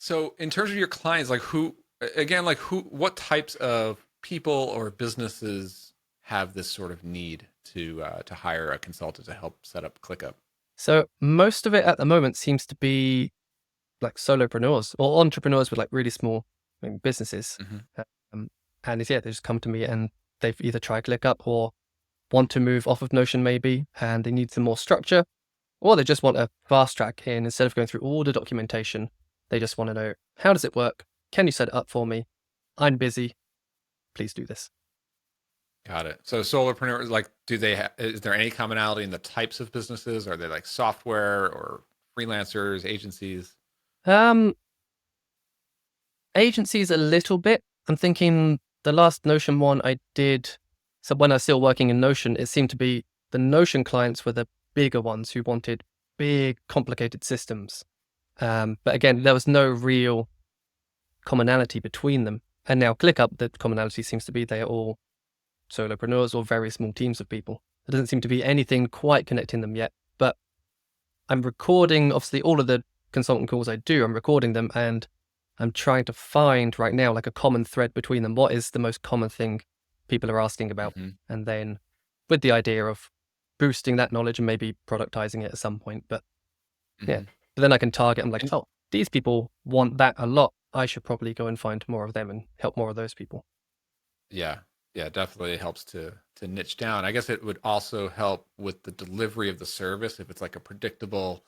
So in terms of your clients, like what types of people or businesses have this sort of need to hire a consultant to help set up ClickUp? So most of it at the moment seems to be like solopreneurs or entrepreneurs with like really small businesses. Hmm. Um, and it's, yeah, they just come to me and they've either tried ClickUp or want to move off of Notion maybe, and they need some more structure, or they just want a fast track in instead of going through all the documentation. They just want to know, how does it work? Can you set it up for me? I'm busy. Please do this. Got it. So solopreneurs, like, is there any commonality in the types of businesses? Are they like software or freelancers, agencies? Um, Agencies a little bit. I'm thinking the last Notion one I did. So when I was still working in Notion, it seemed to be the Notion clients were the bigger ones who wanted big, complicated systems. But again, there was no real commonality between them. And now ClickUp, the commonality seems to be they are all solopreneurs or very small teams of people. There doesn't seem to be anything quite connecting them yet. But I'm recording, obviously, all of the consultant calls I do, I'm recording them, and I'm trying to find right now like a common thread between them. What is the most common thing people are asking about? Hmm. And then with the idea of boosting that knowledge and maybe productizing it at some point. But yeah, Hmm. but then I can target, I'm like, And oh, these people want that a lot. I should probably go and find more of them and help more of those people. yeah, yeah, definitely helps to niche down. I guess it would also help with the delivery of the service if it's like a predictable,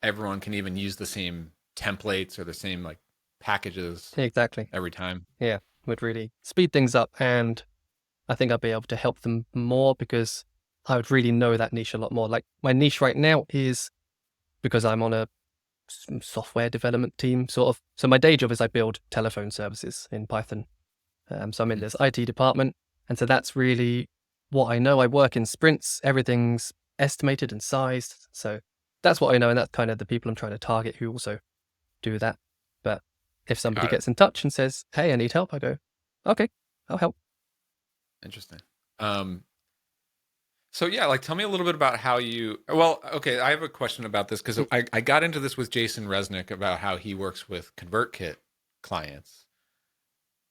everyone can even use the same templates or the same like packages Exactly. every time. Yeah, would really speed things up. And I think I'd be able to help them more because I would really know that niche a lot more. Like my niche right now is because I'm on a software development team, sort of. So my day job is I build telephone services in Python. So I'm in Mhm. this IT department. And so that's really what I know. I work in sprints, everything's estimated and sized. So that's what I know. And that's kind of the people I'm trying to target who also do that. But if somebody Got it. gets in touch and says, hey, I need help, I go, okay, I'll help. Interesting. Um, so yeah, like tell me a little bit about how you, well, okay, I have a question about this because Mm. I got into this with Jason Resnick about how he works with ConvertKit clients.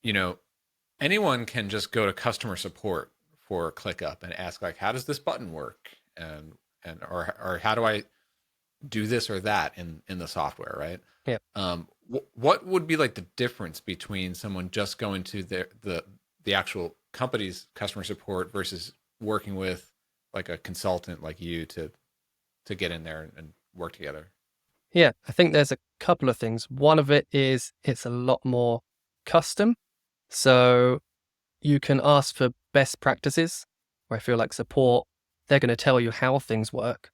You know, anyone can just go to customer support for ClickUp and ask like, how does this button work? Or how do I do this or that in the software, right? Yeah. What would be like the difference between someone just going to the actual company's customer support versus working with like a consultant like you to get in there and work together? Yeah, I think there's a couple of things. One of it is it's a lot more custom. So you can ask for best practices, where I feel like support, they're going to tell you how things work.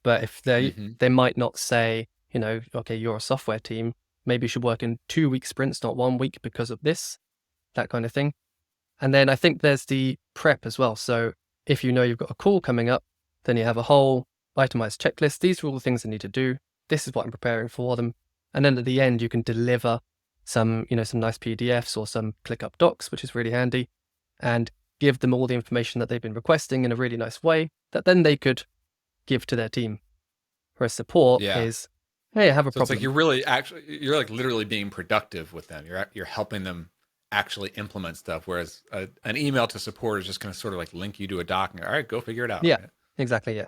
But if Hmm. they might not say, okay, you're a software team, maybe you should work in 2 week sprints, not 1 week because of this, that kind of thing. And then I think there's the prep as well. So if you know you've got a call coming up, then you have a whole itemized checklist. These are all the things I need to do. This is what I'm preparing for them. And then at the end, you can deliver some nice PDFs or some ClickUp docs, which is really handy, and give them all the information that they've been requesting in a really nice way that then they could give to their team. Whereas support Yeah. is, hey, I have a So it's like problem. you're like literally being productive with them. You're helping them actually implement stuff. Whereas an email to support is just going to sort of like link you to a doc and go, all right, go figure it out. Yeah, Right. exactly. Yeah.